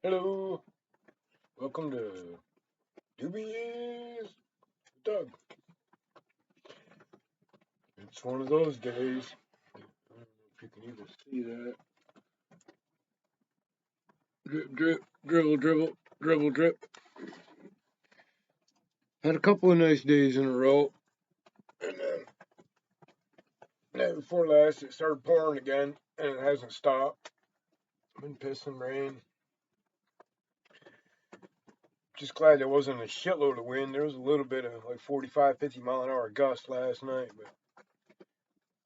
Hello, welcome to Doobies, Doug. It's one of those days. I don't know if you can even see that. Drip, drip, dribble, dribble, dribble, drip. Had a couple of nice days in a row, and then night before last it started pouring again, and it hasn't stopped. Been pissing rain. Just glad there wasn't a shitload of wind. There was a little bit of like 45, 50 mile an hour gust last night, but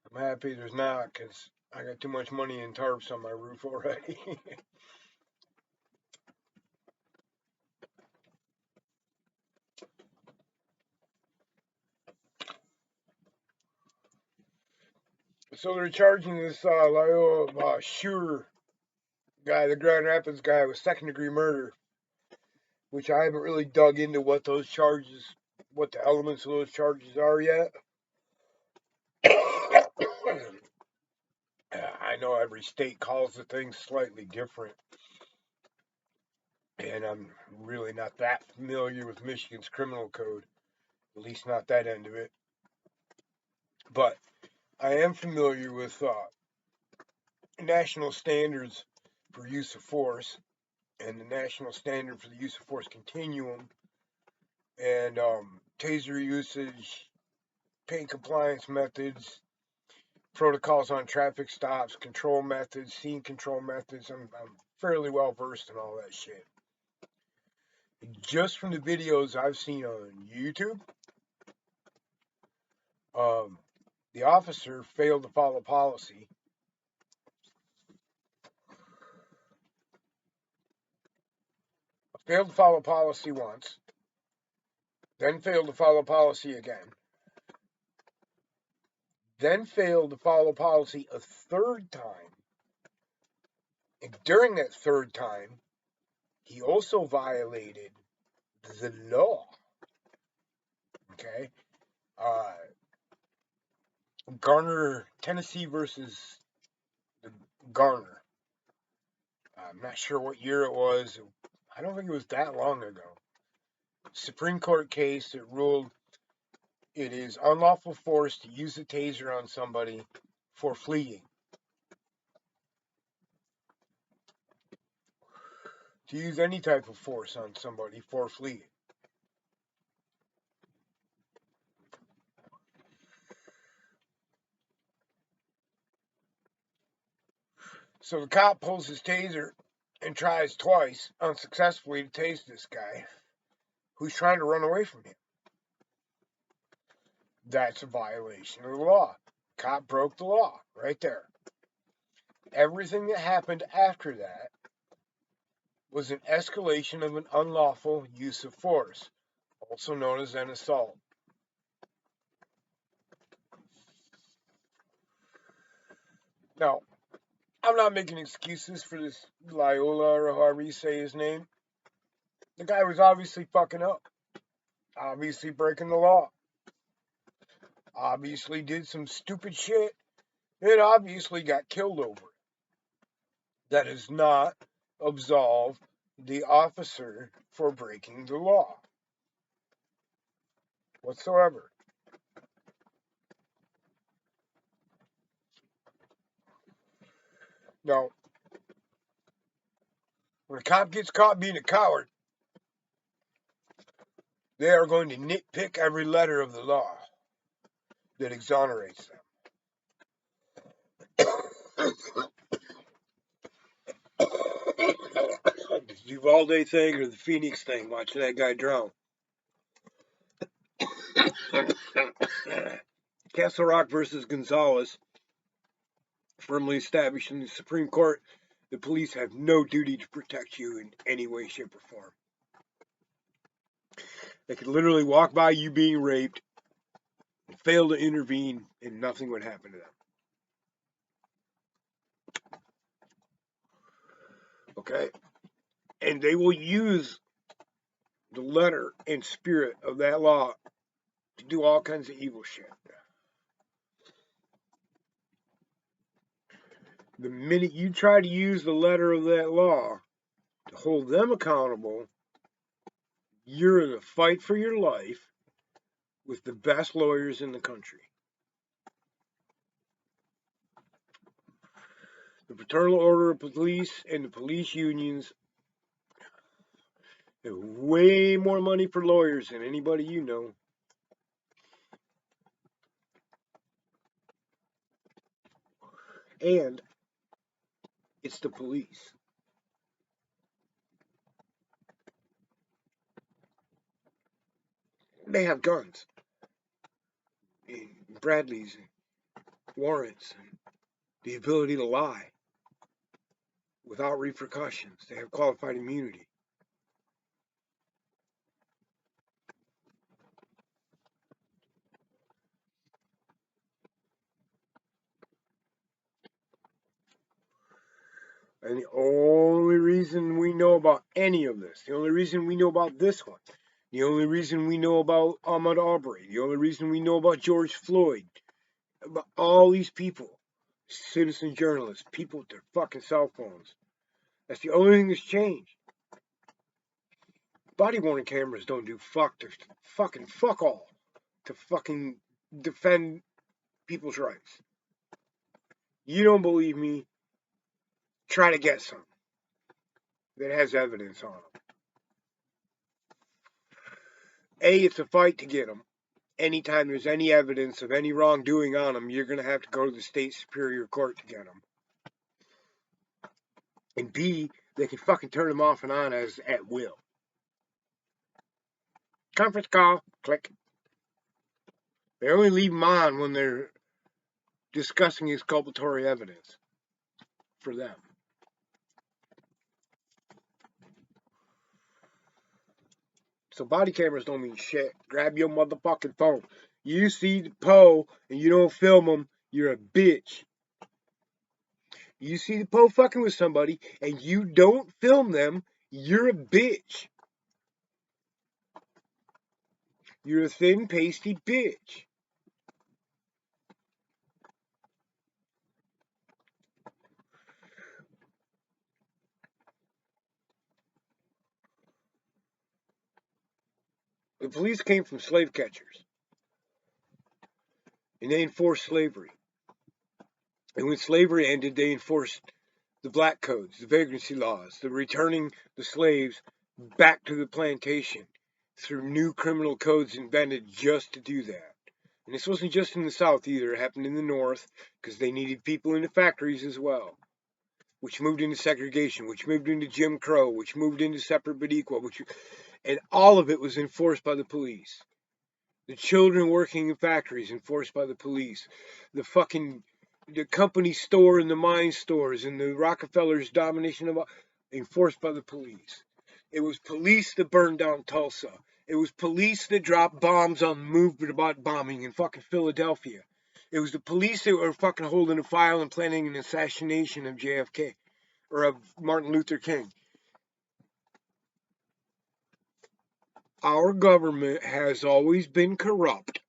I'm happy there's not because I got too much money in tarps on my roof already. So they're charging this Lyle Shure guy, the Grand Rapids guy, with second-degree murder, which I haven't really dug into what those charges, what the elements of those charges are yet. I know every state calls the thing slightly different, and I'm really not that familiar with Michigan's criminal code, at least not that end of it. But I am familiar with national standards for use of force and the national standard for the use of force continuum and taser usage, pain compliance methods, protocols on traffic stops, control methods, scene control methods. I'm fairly well versed in all that shit. Just from the videos I've seen on YouTube, the officer failed to follow policy. Failed to follow policy once, then failed to follow policy again, then failed to follow policy a third time. And during that third time, he also violated the law. Okay? Garner, Tennessee versus the Garner. I'm not sure what year it was. I don't think it was that long ago. Supreme Court case that ruled it is unlawful force to use a taser on somebody for fleeing. To use any type of force on somebody for fleeing. So the cop pulls his taser and tries twice unsuccessfully to tase this guy who's trying to run away from him. That's a violation of the law. Cop broke the law right there. Everything that happened after that was an escalation of an unlawful use of force, also known as an assault. Now, I'm not making excuses for this Loyola or however you say his name. The guy was obviously fucking up, obviously breaking the law, obviously did some stupid shit, and obviously got killed over it. That does not absolve the officer for breaking the law whatsoever. Now, when a cop gets caught being a coward, they are going to nitpick every letter of the law that exonerates them. The Uvalde thing or the Phoenix thing, watching that guy drown. Castle Rock versus Gonzalez, firmly established in the Supreme Court, the police have no duty to protect you in any way, shape, or form. They could literally walk by you being raped, fail to intervene, and nothing would happen to them. Okay? And they will use the letter and spirit of that law to do all kinds of evil shit. The minute you try to use the letter of that law to hold them accountable. You're in a fight for your life with the best lawyers in the country. The Fraternal Order of Police and the police unions have way more money for lawyers than anybody you know. And it's the police. They have guns, and Bradleys, and warrants, and the ability to lie without repercussions. They have qualified immunity. And the only reason we know about any of this, the only reason we know about this one, the only reason we know about Ahmaud Arbery, the only reason we know about George Floyd, about all these people, citizen journalists, people with their fucking cell phones. That's the only thing that's changed. Body worn cameras don't do fuck all to fucking defend people's rights. You don't believe me? Try to get some that has evidence on them. It's a fight to get them. Anytime there's any evidence of any wrongdoing on them, you're going to have to go to the state superior court to get them. And B, they can fucking turn them off and on as at will. Conference call, click. They only leave them on when they're discussing exculpatory evidence for them. So body cameras don't mean shit. Grab your motherfucking phone. You see the Poe and you don't film them, you're a bitch. You see the Poe fucking with somebody and you don't film them, you're a bitch. You're a thin, pasty bitch. The police came from slave catchers. And they enforced slavery. And when slavery ended, they enforced the black codes, the vagrancy laws, the returning the slaves back to the plantation through new criminal codes invented just to do that. And this wasn't just in the South either. It happened in the North because they needed people in the factories as well, which moved into segregation, which moved into Jim Crow, which moved into separate but equal, and all of it was enforced by the police. The children working in factories enforced by the police. The company store and the mine stores and the Rockefellers' domination of enforced by the police. It was police that burned down Tulsa. It was police that dropped bombs on the movement about bombing in fucking Philadelphia. It was the police that were fucking holding a file and planning an assassination of JFK or of Martin Luther King. Our government has always been corrupt.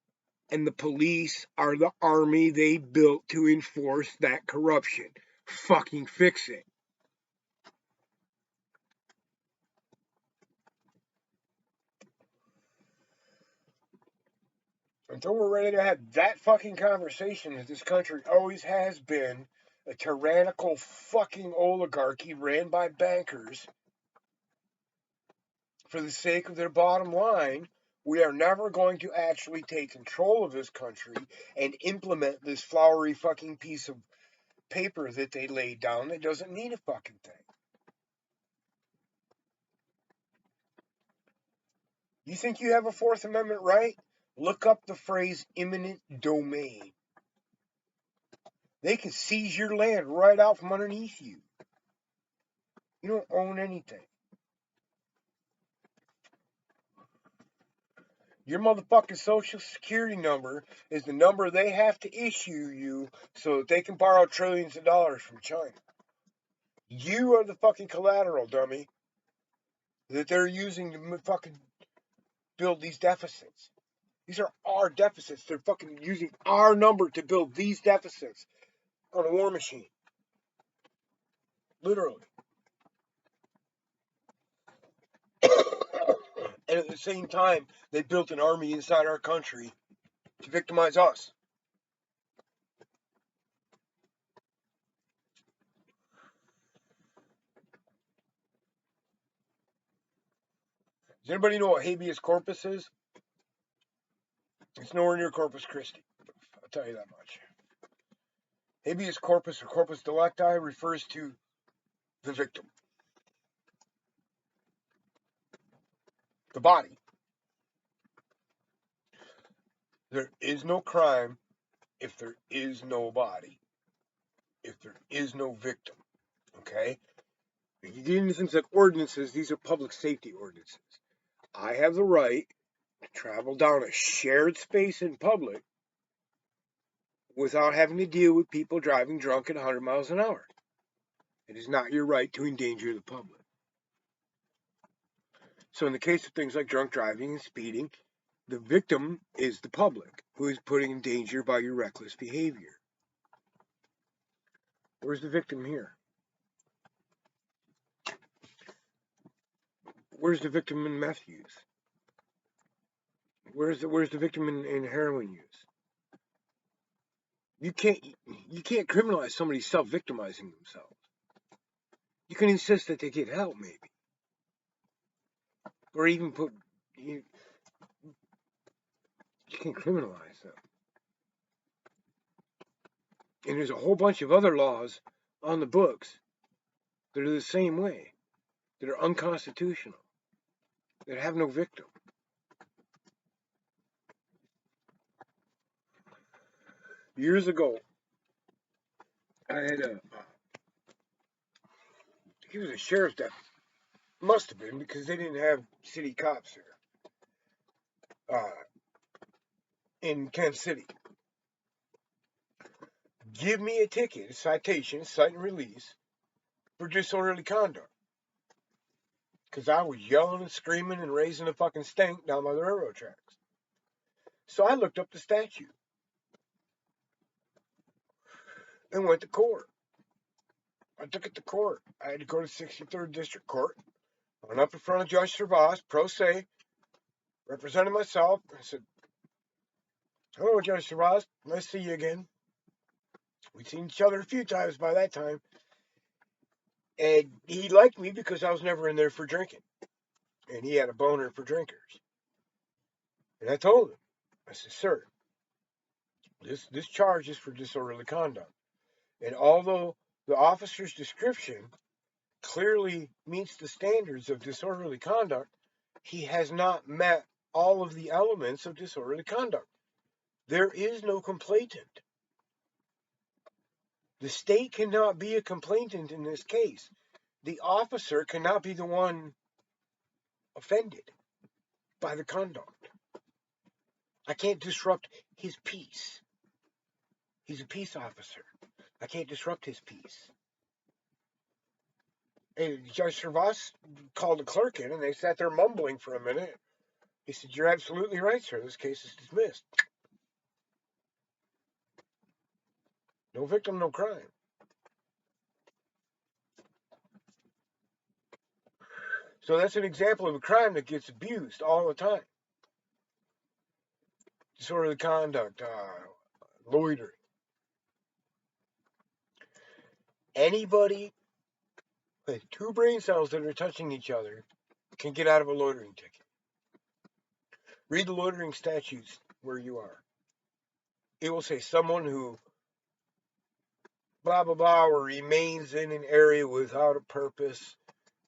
And the police are the army they built to enforce that corruption. Fucking fix it. Until we're ready to have that fucking conversation, that this country always has been a tyrannical fucking oligarchy ran by bankers for the sake of their bottom line, we are never going to actually take control of this country and implement this flowery fucking piece of paper that they laid down that doesn't mean a fucking thing. You think you have a Fourth Amendment right? Look up the phrase eminent domain. They can seize your land right out from underneath you. You don't own anything. Your motherfucking social security number is the number they have to issue you so that they can borrow trillions of dollars from China. You are the fucking collateral, dummy, that they're using to fucking build these deficits. These are our deficits. They're fucking using our number to build these deficits on a war machine. Literally. And at the same time, they built an army inside our country to victimize us. Does anybody know what habeas corpus is? It's nowhere near Corpus Christi. I'll tell you that much. Habeas corpus or corpus delicti refers to the victim, the body. There is no crime if there is no body, if there is no victim. Okay? If you get into things like ordinances, these are public safety ordinances. I have the right to travel down a shared space in public without having to deal with people driving drunk at 100 miles an hour. It is not your right to endanger the public. So in the case of things like drunk driving and speeding, the victim is the public who is put in danger by your reckless behavior. Where's the victim here? Where's the victim in meth use? Where's the victim in heroin use? You can't criminalize somebody self-victimizing themselves. You can insist that they get help, maybe, or even put you can criminalize them. And there's a whole bunch of other laws on the books that are the same way, that are unconstitutional, that have no victim. Years ago, I had he was a sheriff's deputy. Must have been, because they didn't have city cops here. In Kansas City. Give me a ticket, a citation, cite and release for disorderly conduct. Because I was yelling and screaming and raising a fucking stink down by the railroad tracks. So I looked up the statute and went to court. I took it to court. I had to go to 63rd District Court. I went up in front of Judge Servas, pro se, represented myself. I said, "Hello, Judge Servas. Nice to see you again. We'd seen each other a few times by that time. And he liked me because I was never in there for drinking. And he had a boner for drinkers. And I told him, I said, sir, this charge is for disorderly conduct. And although the officer's description clearly meets the standards of disorderly conduct, he has not met all of the elements of disorderly conduct. There is no complainant. The state cannot be a complainant in this case. The officer cannot be the one offended by the conduct. I can't disrupt his peace. He's a peace officer. I can't disrupt his peace. And Judge Servas called the clerk in, and they sat there mumbling for a minute. He said, "You're absolutely right, sir. This case is dismissed. No victim, no crime." So that's an example of a crime that gets abused all the time. Disorderly conduct, loitering. Anybody with two brain cells that are touching each other can get out of a loitering ticket. Read the loitering statutes where you are. It will say someone who blah, blah, blah, or remains in an area without a purpose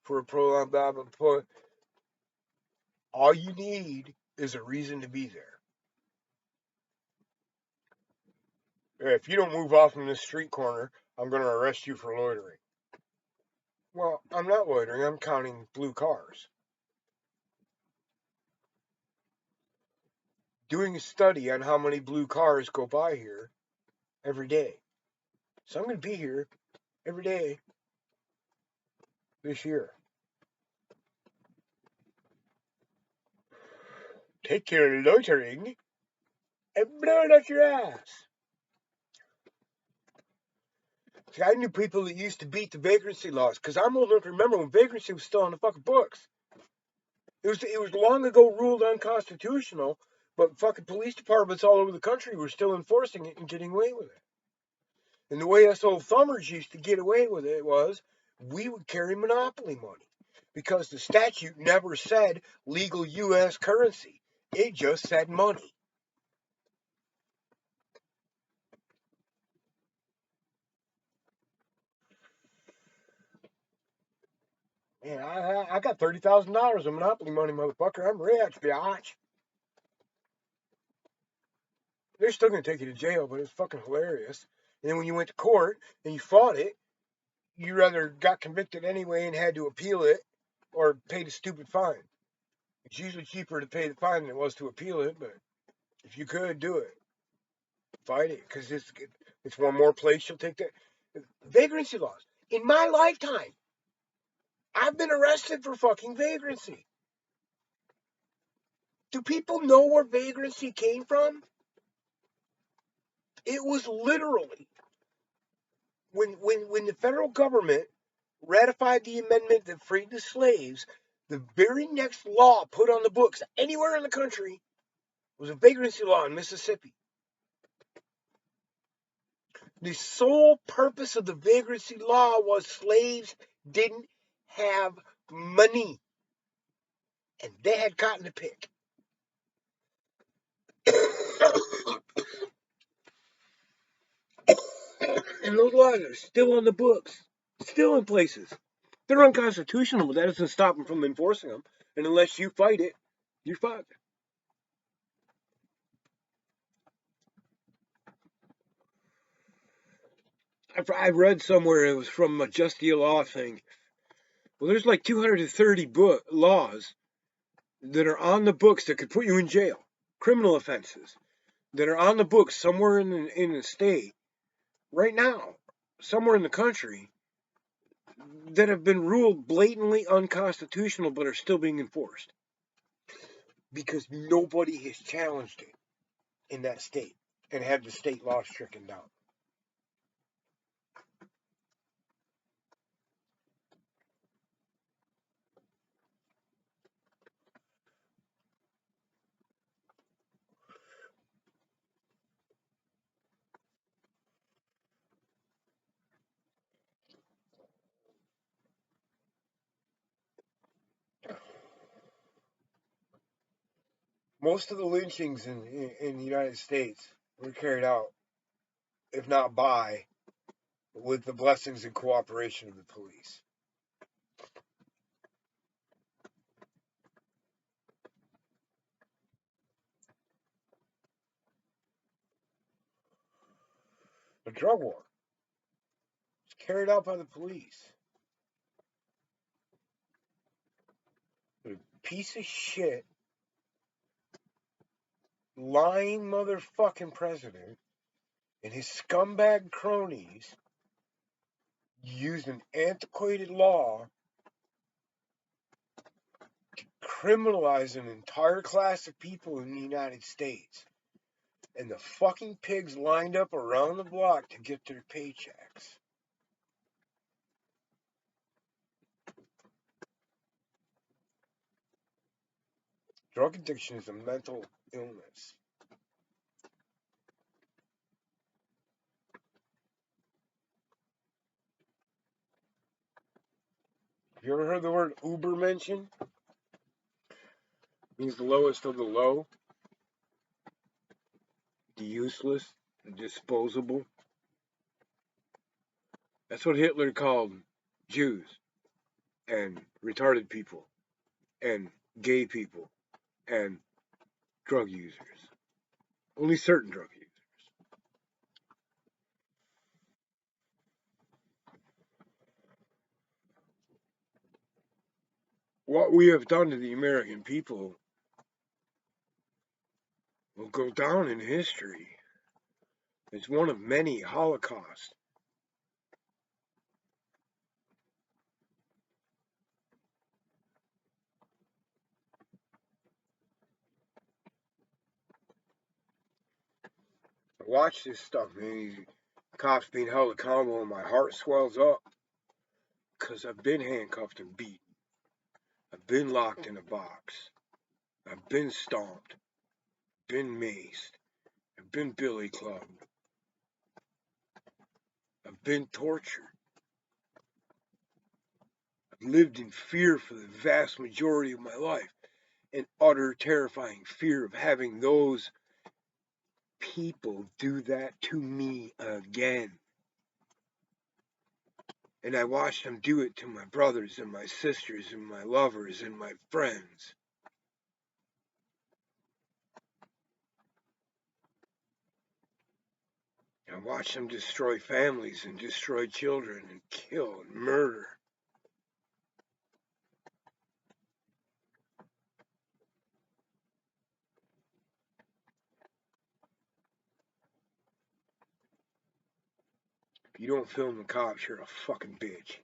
for a prolonged blah, blah, blah. All you need is a reason to be there. If you don't move off from this street corner, I'm going to arrest you for loitering. Well, I'm not loitering. I'm counting blue cars. Doing a study on how many blue cars go by here every day. So I'm going to be here every day this year. Take your loitering and blow it out your ass. See, I knew people that used to beat the vagrancy laws, because I'm old enough to remember when vagrancy was still on the fucking books. It was long ago ruled unconstitutional, but fucking police departments all over the country were still enforcing it and getting away with it. And the way us old thumbers used to get away with it was we would carry monopoly money because the statute never said legal U.S. currency. It just said money. Man, I got $30,000 of monopoly money, motherfucker. I'm rich, biatch. They're still gonna take you to jail, but it's fucking hilarious. And then when you went to court and you fought it, you rather got convicted anyway and had to appeal it or paid a stupid fine. It's usually cheaper to pay the fine than it was to appeal it, but if you could do it, fight it because it's one more place you'll take that. Vagrancy laws. In my lifetime, I've been arrested for fucking vagrancy. Do people know where vagrancy came from? It was literally when the federal government ratified the amendment that freed the slaves, the very next law put on the books anywhere in the country was a vagrancy law in Mississippi. The sole purpose of the vagrancy law was slaves didn't have money and they had cotton to pick. And those laws are still on the books, still in places. They're unconstitutional, but that doesn't stop them from enforcing them. And unless you fight it, you're fucked. I read somewhere it was from a Just the Law thing. Well, there's like 230 laws that are on the books that could put you in jail, criminal offenses that are on the books somewhere in the state right now, somewhere in the country that have been ruled blatantly unconstitutional but are still being enforced because nobody has challenged it in that state and had the state law stricken down. Most of the lynchings in the United States were carried out, if not by, with the blessings and cooperation of the police. The drug war was carried out by the police. The piece of shit, lying motherfucking president and his scumbag cronies used an antiquated law to criminalize an entire class of people in the United States. And the fucking pigs lined up around the block to get their paychecks. Drug addiction is a mental illness. Have you ever heard the word Uber mentioned? It means the lowest of the low, the useless, the disposable. That's what Hitler called Jews and retarded people and gay people and drug users. Only certain drug users. What we have done to the American people will go down in history. It's one of many Holocausts. I watch this stuff, man. These cops being held accountable, and my heart swells up because I've been handcuffed and beat. I've been locked in a box. I've been stomped. Been maced. I've been billy clubbed. I've been tortured. I've lived in fear for the vast majority of my life. An utter terrifying fear of having those people do that to me again. And I watched them do it to my brothers and my sisters and my lovers and my friends. I watched them destroy families and destroy children and kill and murder. If you don't film the cops, you're a fucking bitch.